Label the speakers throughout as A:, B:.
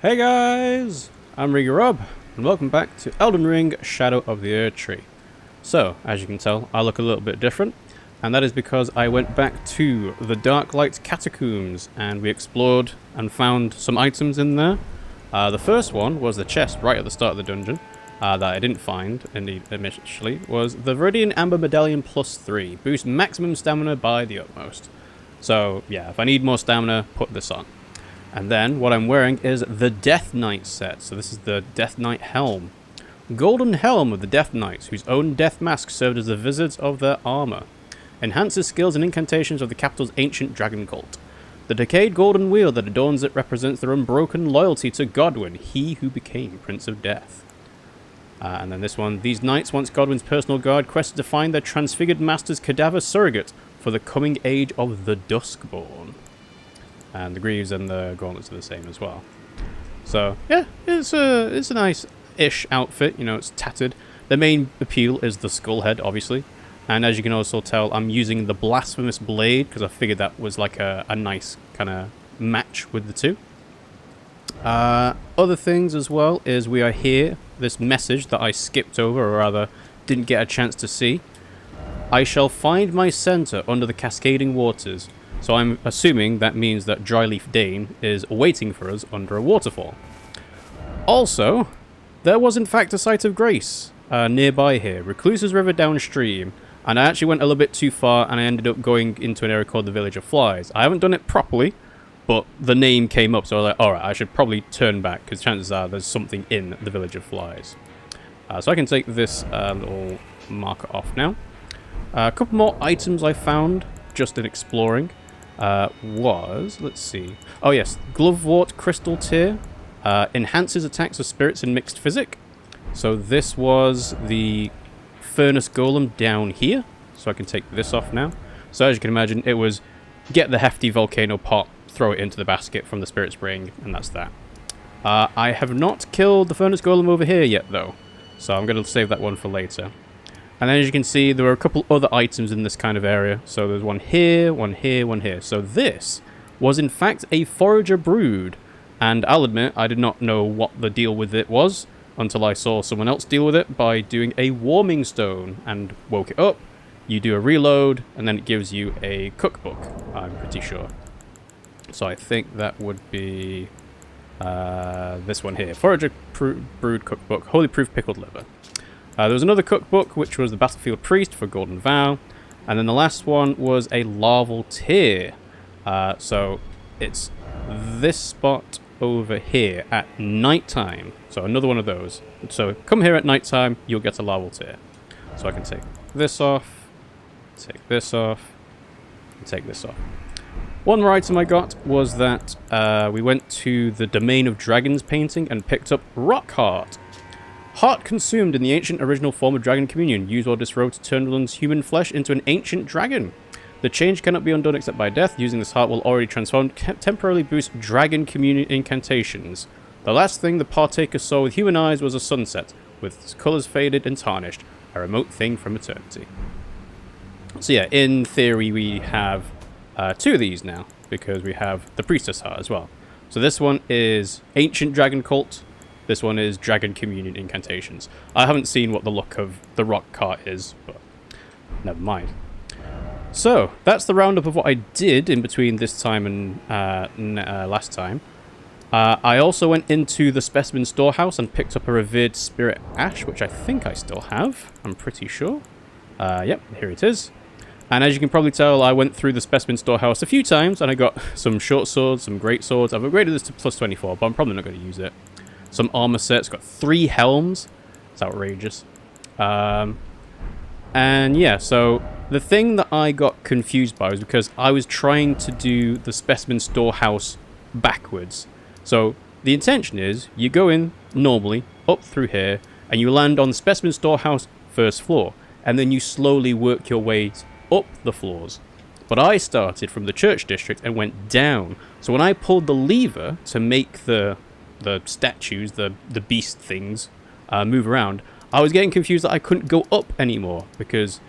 A: Hey guys, I'm RiggyRob, and welcome back to Elden Ring Shadow of the Erdtree. So, as you can tell, I look a little bit different, and that is because I went back to the Darklight Catacombs, and we explored and found some items in there. The first one was the chest right at the start of the dungeon, that I didn't find, initially, was the Viridian Amber Medallion plus 3, boost maximum stamina by the utmost. So, yeah, if I need more stamina, put this on. And then, what I'm wearing is the Death Knight set. So this is the Death Knight helm. Golden helm of the Death Knights, whose own death mask served as the visors of their armor. Enhances skills and incantations of the capital's ancient dragon cult. The decayed golden wheel that adorns it represents their unbroken loyalty to Godwyn, he who became Prince of Death. And then this one, these knights, once Godwyn's personal guard, quested to find their transfigured master's cadaver surrogate for the coming age of the Duskborn. And the greaves and the gauntlets are the same as well. So, yeah, it's a nice-ish outfit. You know, it's tattered. The main appeal is the skull head, obviously. And as you can also tell, I'm using the blasphemous blade, because I figured that was like a nice kind of match with the two. Other things as well is we are here. This message that I skipped over, or rather, didn't get a chance to see. I shall find my center under the cascading waters. So I'm assuming that means that Dryleaf Dane is waiting for us under a waterfall. Also, there was in fact a site of grace nearby here, Recluse's River downstream, and I actually went a little bit too far and I ended up going into an area called the Village of Flies. I haven't done it properly, but the name came up, so I was like, alright, I should probably turn back, because chances are there's something in the Village of Flies. So I can take this little marker off now. A couple more items I found just in exploring. Let's see. Oh yes, Glovewort Crystal Tear. Enhances attacks of spirits in mixed physic. So this was the Furnace Golem down here. So I can take this off now. So as you can imagine, it was get the hefty volcano pot, throw it into the basket from the Spirit Spring, and that's that. I have not killed the Furnace Golem over here yet though. So I'm going to save that one for later. And then as you can see, there were a couple other items in this kind of area. So there's one here, one here, one here. So this was in fact a forager brood. And I'll admit, I did not know what the deal with it was until I saw someone else deal with it by doing a warming stone and woke it up. You do a reload, and then it gives you a cookbook, I'm pretty sure. So I think that would be this one here. Forager Brood Cookbook, Holy Proof Pickled Liver. There was another cookbook, which was the Battlefield Priest for Golden Vow. And then the last one was a Larval Tear. So it's this spot over here at nighttime. So another one of those. So come here at nighttime, you'll get a Larval Tear. So I can take this off, take this off, and take this off. One more item I got was that we went to the Domain of Dragons painting and picked up Rock Heart. Heart consumed in the ancient original form of Dragon Communion. Use or disrobe to turn one's human flesh into an ancient dragon. The change cannot be undone except by death. Using this heart will already transform, temporarily boost Dragon Communion incantations. The last thing the partaker saw with human eyes was a sunset, with its colours faded and tarnished, a remote thing from eternity. So yeah, in theory we have two of these now, because we have the Priestess Heart as well. So this one is Ancient Dragon Cult. This one is Dragon Communion Incantations. I haven't seen what the look of the rock cart is, but never mind. So, that's the roundup of what I did in between this time and last time. I also went into the Specimen Storehouse and picked up a Revered Spirit Ash, which I think I still have. I'm pretty sure. Yep, here it is. And as you can probably tell, I went through the Specimen Storehouse a few times, and I got some short swords, some great swords. I've upgraded this to plus 24, but I'm probably not going to use it. Some armor sets, got 3 helms. It's outrageous. And yeah, so the thing that I got confused by was because I was trying to do the Specimen Storehouse backwards. So the intention is you go in normally, up through here, and you land on the Specimen Storehouse first floor, and then you slowly work your way up the floors. But I started from the church district and went down. So when I pulled the lever to make the statues, the beast things, move around, I was getting confused that I couldn't go up anymore, because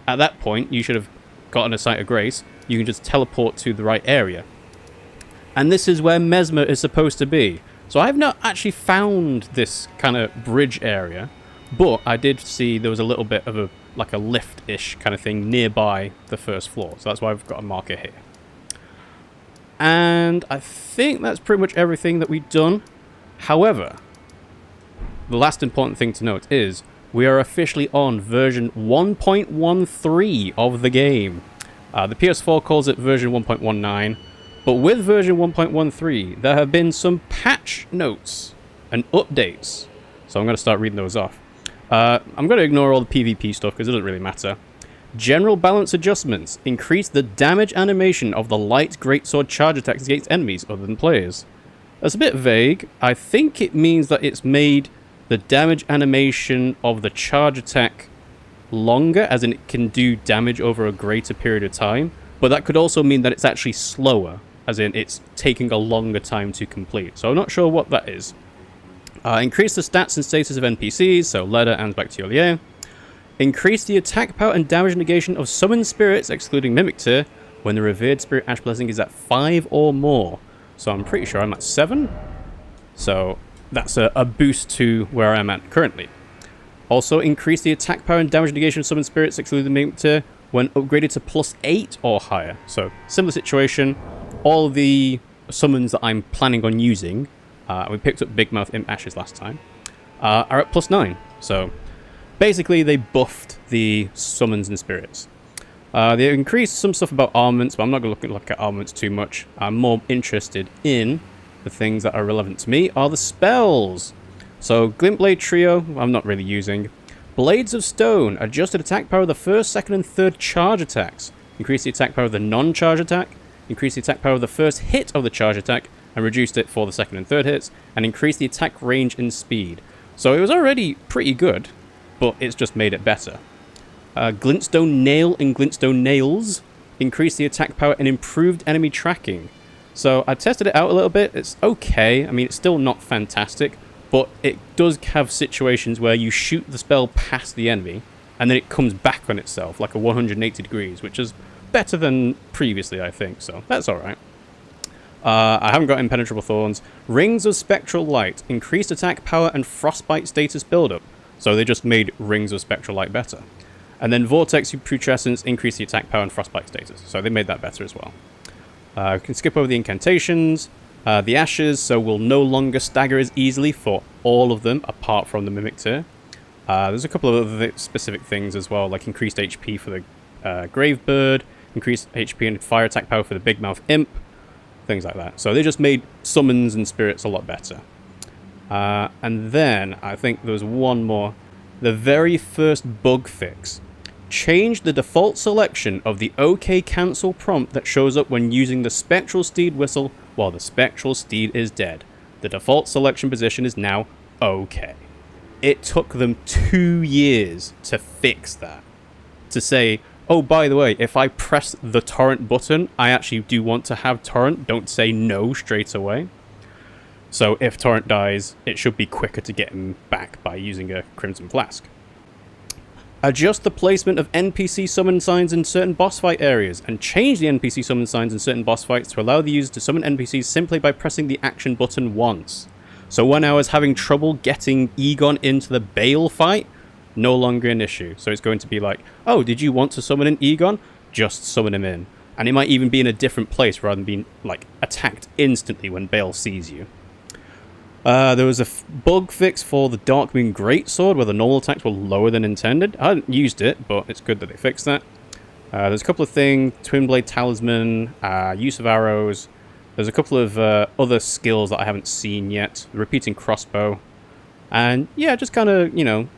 A: at that point you should have gotten a Site of Grace. You can just teleport to the right area. And this is where Messmer is supposed to be. So I have not actually found this kind of bridge area, but I did see there was a little bit of a lift-ish kind of thing nearby the first floor. So that's why I've got a marker here. And I think that's pretty much everything that we've done. However, the last important thing to note is we are officially on version 1.13 of the game. The PS4 calls it version 1.19, but with version 1.13, there have been some patch notes and updates. So I'm going to start reading those off. I'm going to ignore all the PvP stuff because it doesn't really matter. General balance adjustments. Increase the damage animation of the light greatsword charge attacks against enemies other than players. That's a bit vague. I think it means that it's made the damage animation of the charge attack longer, as in it can do damage over a greater period of time. But that could also mean that it's actually slower, as in it's taking a longer time to complete. So I'm not sure what that is. Increase the stats and status of NPCs, so Leda and Bacteria. Increase the attack power and damage negation of summoned spirits, excluding Mimic Tier, when the revered spirit Ash Blessing is at 5 or more. So I'm pretty sure I'm at 7. So that's a boost to where I'm at currently. Also, increase the attack power and damage negation of summoned spirits, excluding Mimic Tier, when upgraded to +8 or higher. So similar situation. All the summons that I'm planning on using, we picked up Big Mouth Imp Ashes last time, are at +9. So basically, they buffed the summons and spirits. They increased some stuff about armaments, but I'm not going to look at armaments too much. I'm more interested in the things that are relevant to me are the spells. So, Glint Blade Trio, I'm not really using. Blades of Stone, adjusted attack power of the first, second, and third charge attacks. Increase the attack power of the non-charge attack. Increase the attack power of the first hit of the charge attack, and reduced it for the second and third hits. And increase the attack range and speed. So it was already pretty good, but it's just made it better. Glintstone Nail and Glintstone Nails increase the attack power and improved enemy tracking. So I tested it out a little bit. It's okay. I mean, it's still not fantastic, but it does have situations where you shoot the spell past the enemy and then it comes back on itself like a 180 degrees, which is better than previously, I think. So that's all right. I haven't got Impenetrable Thorns. Rings of Spectral Light, increased attack power and frostbite status buildup. So they just made Rings of Spectral Light better. And then Vortex Putrescence increased the attack power and frostbite status. So they made that better as well. We can skip over the incantations. The Ashes, so we'll no longer stagger as easily for all of them, apart from the Mimic Tier. There's a couple of other specific things as well, like increased HP for the Gravebird, increased HP and fire attack power for the Big Mouth Imp, things like that. So they just made summons and spirits a lot better. And then, I think there was one more. The very first bug fix. Change the default selection of the OK cancel prompt that shows up when using the Spectral Steed whistle while the Spectral Steed is dead. The default selection position is now OK. It took them 2 years to fix that. To say, oh, by the way, if I press the torrent button, I actually do want to have torrent. Don't say no straight away. So if torrent dies, it should be quicker to get him back by using a Crimson Flask. Adjust the placement of NPC summon signs in certain boss fight areas, and change the NPC summon signs in certain boss fights to allow the user to summon NPCs simply by pressing the action button once. So when I was having trouble getting Egon into the Bale fight, no longer an issue. So it's going to be like, oh, did you want to summon an Egon? Just summon him in. And it might even be in a different place rather than being like attacked instantly when Bale sees you. There was a bug fix for the Darkmoon Greatsword where the normal attacks were lower than intended. I hadn't used it, but it's good that they fixed that. There's a couple of things, Twin Blade Talisman, use of arrows. There's a couple of other skills that I haven't seen yet. The repeating crossbow. And yeah, just kind of, you know,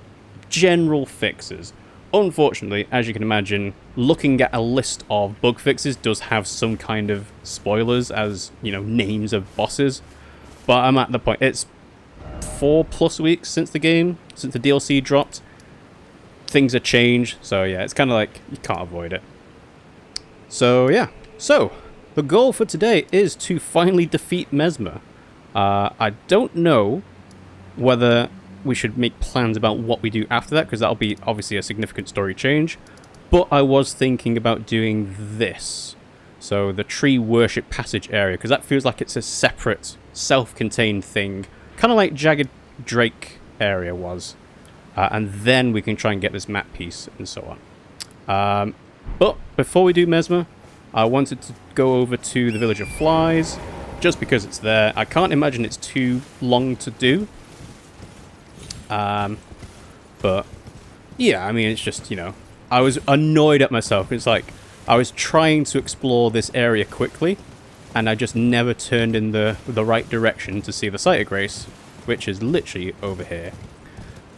A: general fixes. Unfortunately, as you can imagine, looking at a list of bug fixes does have some kind of spoilers as, you know, names of bosses. But I'm at the point, it's 4+ weeks since the DLC dropped. Things have changed, so yeah, it's kind of like, you can't avoid it. So yeah, so the goal for today is to finally defeat Messmer. I don't know whether we should make plans about what we do after that, because that'll be obviously a significant story change. But I was thinking about doing this. So the tree worship passage area, because that feels like it's a separate self-contained thing, kind of like Jagged Drake area was. And then we can try and get this map piece and so on. But before we do Messmer, I wanted to go over to the Village of Flies, just because it's there. I can't imagine it's too long to do. But yeah, I mean, it's just, you know, I was annoyed at myself. It's like I was trying to explore this area quickly, and I just never turned in the right direction to see the Site of Grace, which is literally over here.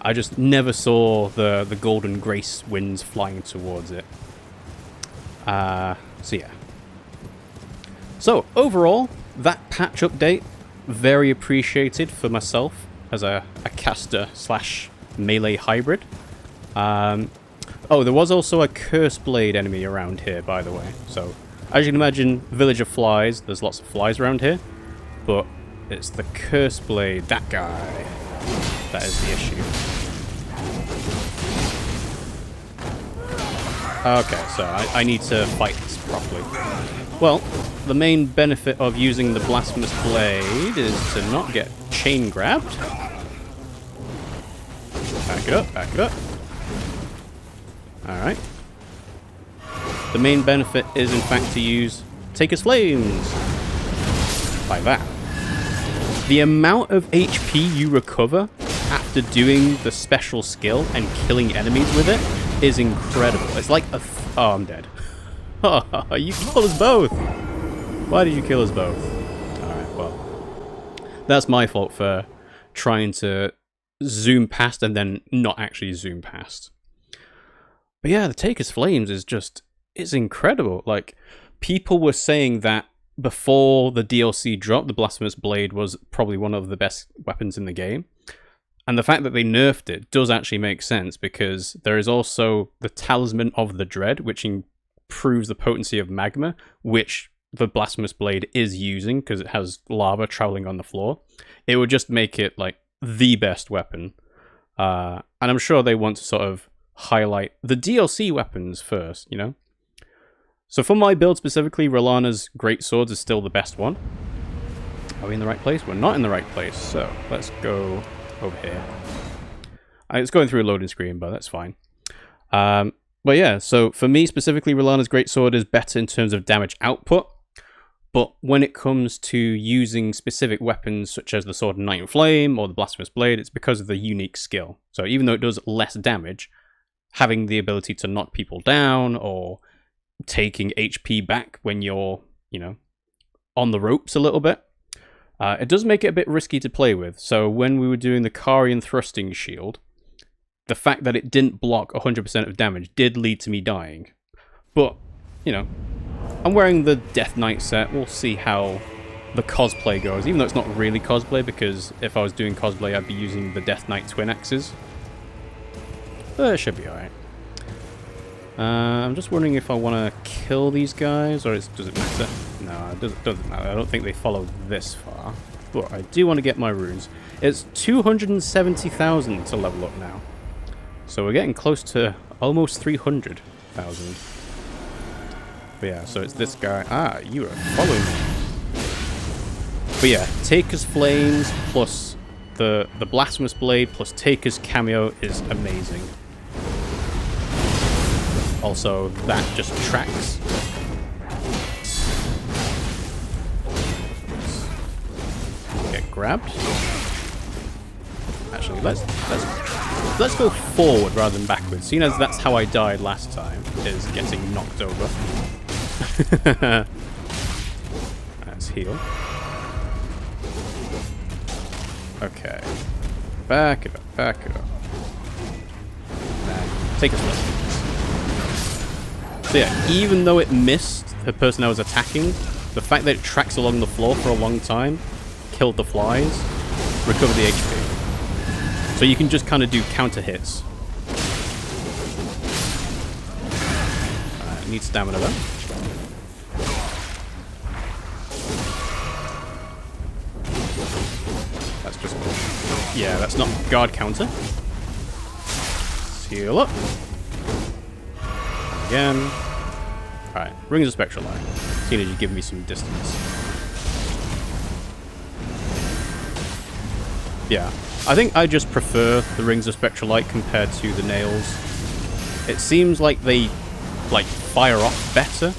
A: I just never saw the golden grace winds flying towards it. So yeah. So overall, that patch update, very appreciated for myself as a caster slash melee hybrid. Oh, there was also a Curse Blade enemy around here, by the way. So, as you can imagine, Village of Flies, there's lots of flies around here. But it's the Curse Blade, that guy. That is the issue. Okay, so I need to fight this properly. Well, the main benefit of using the Blasphemous Blade is to not get chain grabbed. Back it up, back it up. Alright. The main benefit is, in fact, to use Taker's Flames. Like that. The amount of HP you recover after doing the special skill and killing enemies with it is incredible. It's like a... oh, I'm dead. Oh, you killed us both! Why did you kill us both? Alright, well. That's my fault for trying to zoom past and then not actually zoom past. But yeah, the Taker's Flames is just... it's incredible. Like, people were saying that before the DLC dropped, the Blasphemous Blade was probably one of the best weapons in the game. And the fact that they nerfed it does actually make sense, because there is also the Talisman of the Dread, which improves the potency of magma, which the Blasphemous Blade is using because it has lava traveling on the floor. It would just make it like the best weapon. And I'm sure they want to sort of highlight the DLC weapons first, you know? So for my build specifically, Rolana's Greatswords is still the best one. Are we in the right place? We're not in the right place, so let's go over here. It's going through a loading screen, but that's fine. But yeah, so for me specifically, Rolana's Greatsword is better in terms of damage output. But when it comes to using specific weapons such as the Sword of Night and Flame or the Blasphemous Blade, it's because of the unique skill. So even though it does less damage, having the ability to knock people down or taking HP back when you're, you know, on the ropes a little bit, it does make it a bit risky to play with. So when we were doing the Karian Thrusting Shield, the fact that it didn't block 100% of damage did lead to me dying. But, you know, I'm wearing the Death Knight set. We'll see how the cosplay goes, even though it's not really cosplay, because if I was doing cosplay, I'd be using the Death Knight twin axes. But it should be alright. I'm just wondering if I want to kill these guys, or does it matter? No, it doesn't matter. I don't think they follow this far. But I do want to get my runes. It's 270,000 to level up now. So we're getting close to almost 300,000. But yeah, so it's this guy. Ah, you are following me. But yeah, Taker's Flames plus the Blasphemous Blade plus Taker's Cameo is amazing. Also, that just tracks. Get grabbed. Actually, let's go forward rather than backwards. Seeing as that's how I died last time, is getting knocked over. Let's heal. Okay. Back it up, back it up. Take a flip. So yeah, even though it missed the person I was attacking, the fact that it tracks along the floor for a long time, killed the flies, recovered the HP. So you can just kind of do counter hits. Need stamina though. That's just... yeah, that's not guard counter. Let's heal up. Again. Alright, Rings of Spectral Eye. Seeing as you give me some distance. Yeah, I think I just prefer the rings of spectral light compared to the nails. It seems like they, like, fire off better.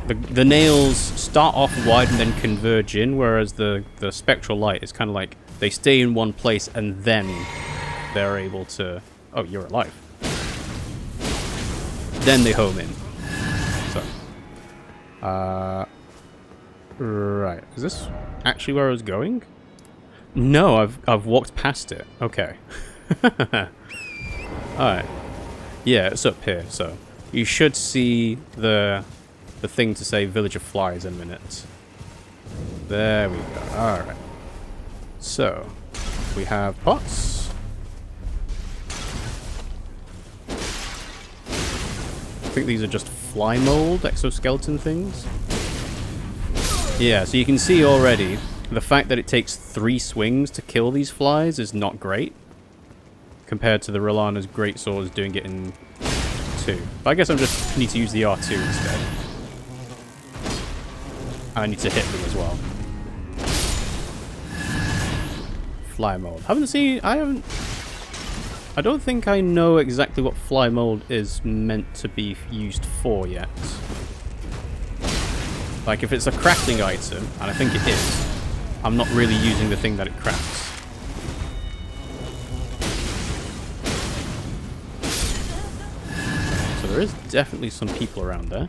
A: The nails start off wide and then converge in, whereas the spectral light is kind of like they stay in one place and then they're able to... Oh, you're alive. Then they home in. So. Right. Is this actually where I was going? No, I've walked past it. Okay. Alright. Yeah, it's up here, so you should see the thing to say Village of Flies in a minute. There we go. Alright. So, we have pots. I think these are just fly mold exoskeleton things. Yeah, so you can see already the fact that it takes 3 swings to kill these flies is not great, compared to the Rolana's great swords doing it in 2. But I guess I just need to use the R2 instead. I need to hit them as well. Fly mold. I don't think I know exactly what fly mold is meant to be used for yet. Like, if it's a crafting item, and I think it is, I'm not really using the thing that it crafts. So there is definitely some people around there.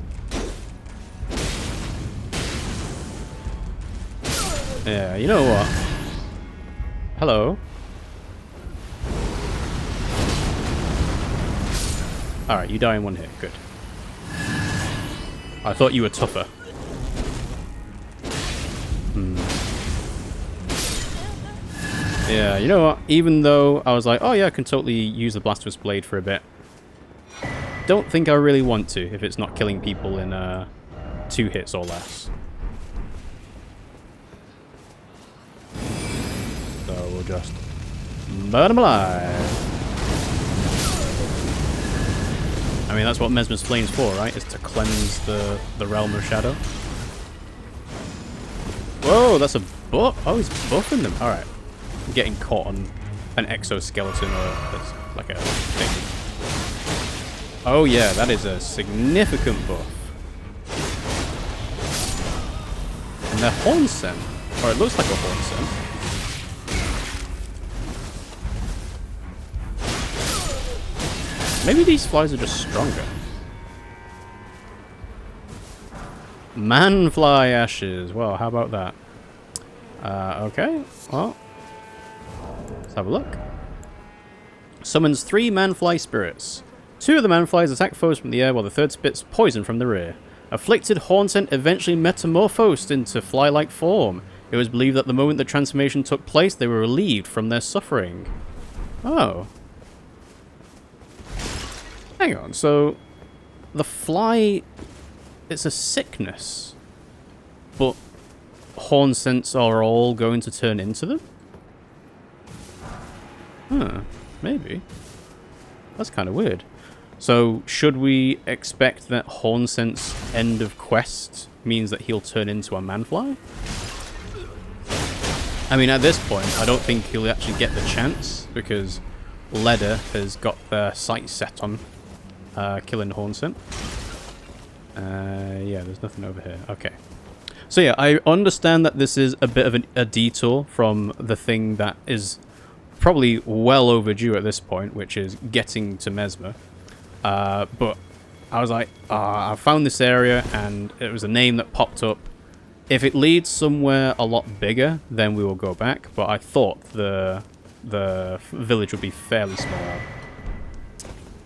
A: Yeah, you know what? Hello. Alright, you die in 1 hit. Good. I thought you were tougher. Yeah, you know what? Even though I was like, oh yeah, I can totally use the Blasphemous Blade for a bit. Don't think I really want to if it's not killing people in 2 hits or less. So we'll just burn them alive. I mean, that's what Messmer's Flame's for, right? Is to cleanse the realm of shadow. Whoa, that's a buff. Oh, he's buffing them. Alright. I'm getting caught on an exoskeleton or like a thing. Oh yeah, that is a significant buff. And they're horn scent. Or it looks like a horn scent. Maybe these flies are just stronger. Manfly ashes. Well, how about that? Okay. Well, let's have a look. Summons 3 manfly spirits. 2 of the manflies attack foes from the air while the third spits poison from the rear. Afflicted horn scent eventually metamorphosed into fly-like form. It was believed that the moment the transformation took place, they were relieved from their suffering. Oh. Hang on, so the fly, it's a sickness, but horn scents are all going to turn into them? Huh, maybe. That's kind of weird. So, should we expect that horn scent's end of quest means that he'll turn into a manfly? I mean, at this point, I don't think he'll actually get the chance, because Leda has got their sights set on killing horn scent. Yeah, there's nothing over here. Okay. So yeah, I understand that this is a bit of a detour from the thing that is probably well overdue at this point, which is getting to Messmer. But I was like, I found this area and it was a name that popped up. If it leads somewhere a lot bigger, then we will go back. But I thought the village would be fairly small.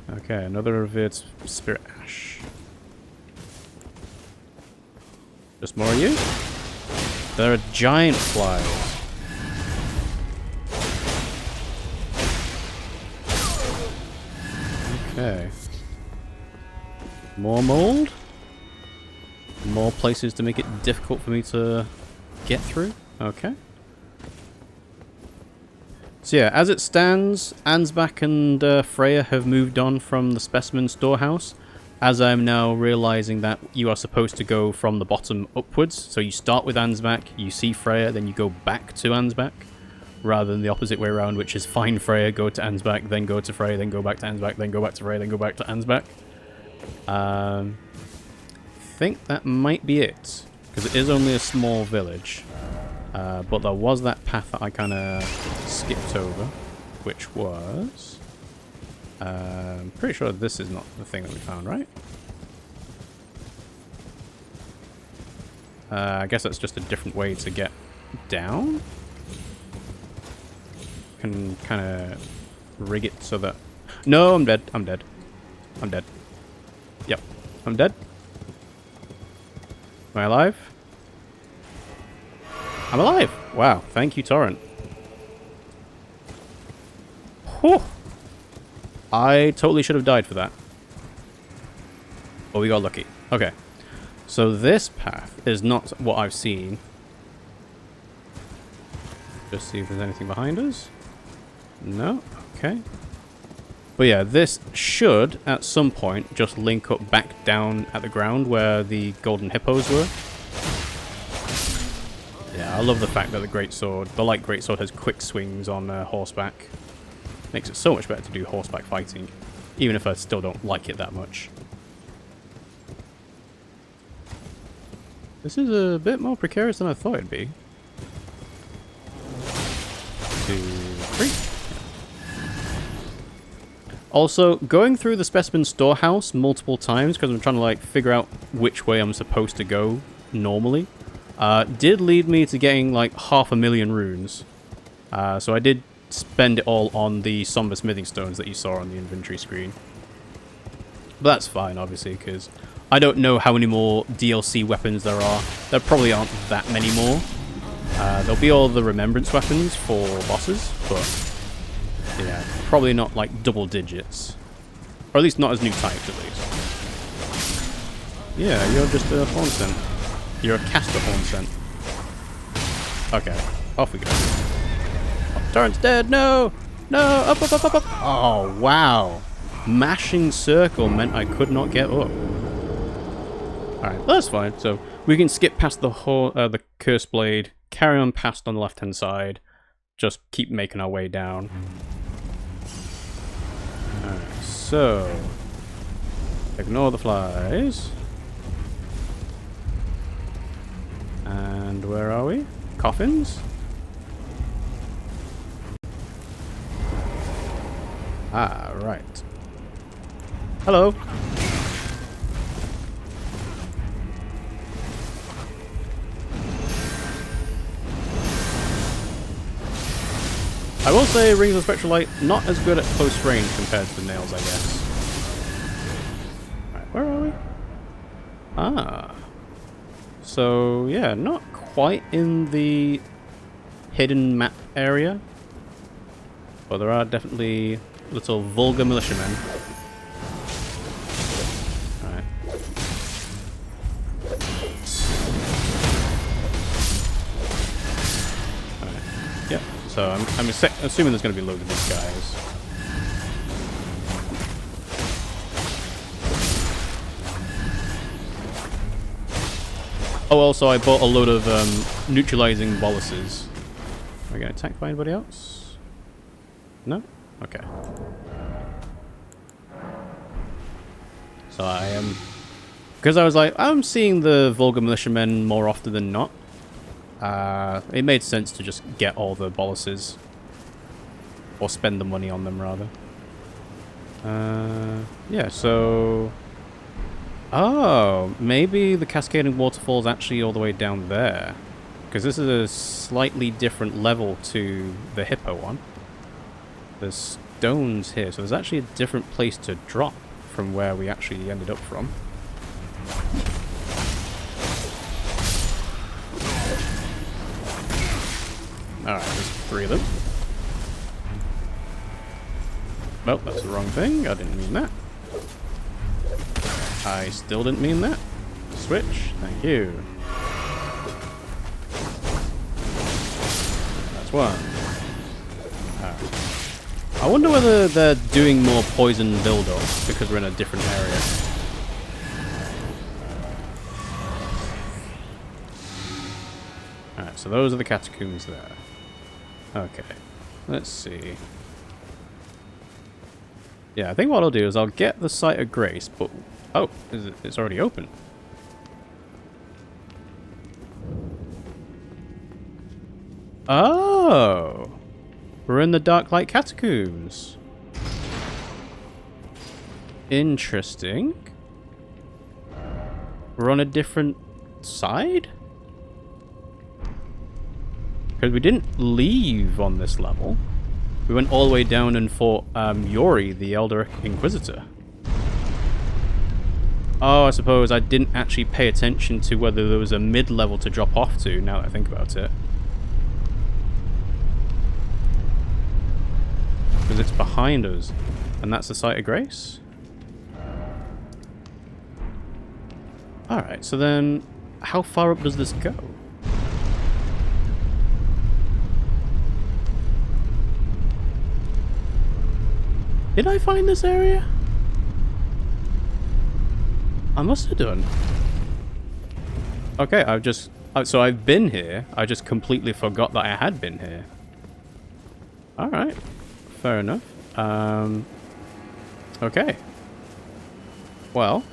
A: Okay, another revered spirit ash. Just more of you? There are giant flies. Okay. More mold? More places to make it difficult for me to get through? Okay. So yeah, as it stands, Ansbach and Freya have moved on from the specimen storehouse, as I'm now realizing that you are supposed to go from the bottom upwards. So you start with Ansbach, you see Freya, then you go back to Ansbach, rather than the opposite way around, which is find Freya, go to Ansbach, then go to Freya, then go back to Ansbach, then go back to Freya, then go back to Ansbach. I think that might be it, because it is only a small village. But there was that path that I kind of skipped over, which was... I'm pretty sure this is not the thing that we found, right? I guess that's just a different way to get down. Can kind of rig it so that... No, I'm dead. I'm dead. I'm dead. Yep. I'm dead. Am I alive? I'm alive! Wow. Thank you, Torrent. Whew. I totally should have died for that. But we got lucky. Okay. So this path is not what I've seen. Just see if there's anything behind us. No? Okay. But yeah, this should, at some point, just link up back down at the ground where the golden hippos were. Yeah, I love the fact that the greatsword, the light greatsword, has quick swings on horseback. Makes it so much better to do horseback fighting, even if I still don't like it that much. This is a bit more precarious than I thought it'd be. 2, 3. Also, going through the specimen storehouse multiple times, because I'm trying to like figure out which way I'm supposed to go normally, did lead me to getting like 500,000 runes. So I did spend it all on the somber smithing stones that you saw on the inventory screen. But that's fine, obviously, because I don't know how many more DLC weapons there are. There probably aren't that many more. There'll be all the remembrance weapons for bosses, but yeah, probably not like double digits. Or at least not as new types, at least. Yeah, you're just a horn scent. You're a caster horn scent. Okay, off we go. Torrent's dead, no! No! Up, up, up, up, up! Oh, wow. Mashing circle meant I could not get up. Alright, that's fine. So, we can skip past the curse blade, carry on past on the left-hand side, just keep making our way down. Alright, so... ignore the flies. And where are we? Coffins? Ah, right. Hello. I will say Rings of Spectral Light not as good at close range compared to the nails, I guess. Right, where are we? Ah. So, yeah, not quite in the hidden map area. But there are definitely little vulgar militiamen. Alright. Alright. Yep. So I'm assuming there's going to be loads of these guys. Oh, also I bought a load of neutralizing boluses. Am I getting attacked by anybody else? No? Okay. So I am... because I was like, I'm seeing the vulgar militiamen more often than not. It made sense to just get all the boluses. Or spend the money on them, rather. Yeah, so... oh, maybe the cascading waterfall's actually all the way down there. Because this is a slightly different level to the hippo one. There's stones here, so there's actually a different place to drop from where we actually ended up from. Alright, there's 3 of them. Well, that's the wrong thing. I didn't mean that. I still didn't mean that. Switch. Thank you. That's 1. I wonder whether they're doing more poison build-up because we're in a different area. Alright, so those are the catacombs there. Okay. Let's see. Yeah, I think what I'll do is I'll get the Site of Grace, but... Oh, it's already open. Oh! We're in the Darklight Catacombs. Interesting. We're on a different side? Because we didn't leave on this level. We went all the way down and fought Yori, the Elder Inquisitor. Oh, I suppose I didn't actually pay attention to whether there was a mid-level to drop off to, now that I think about it. Because it's behind us. And that's the Site of Grace? Alright, so then how far up does this go? Did I find this area? I must have done. Okay, so I've been here. I just completely forgot that I had been here. Alright. Fair enough. Okay. Well,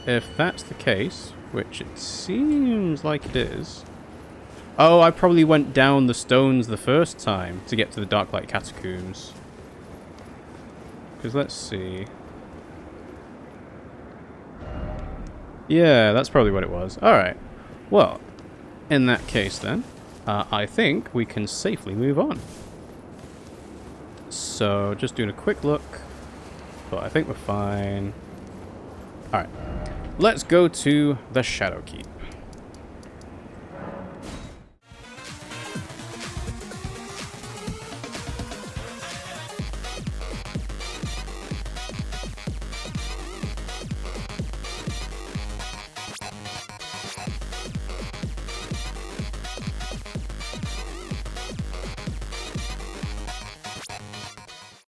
A: if that's the case, which it seems like it is... Oh, I probably went down the stones the first time to get to the Darklight Catacombs. Because let's see... Yeah, that's probably what it was. Alright. Well, in that case then, I think we can safely move on. So, just doing a quick look. But I think we're fine. Alright. Let's go to the Shadow Keep.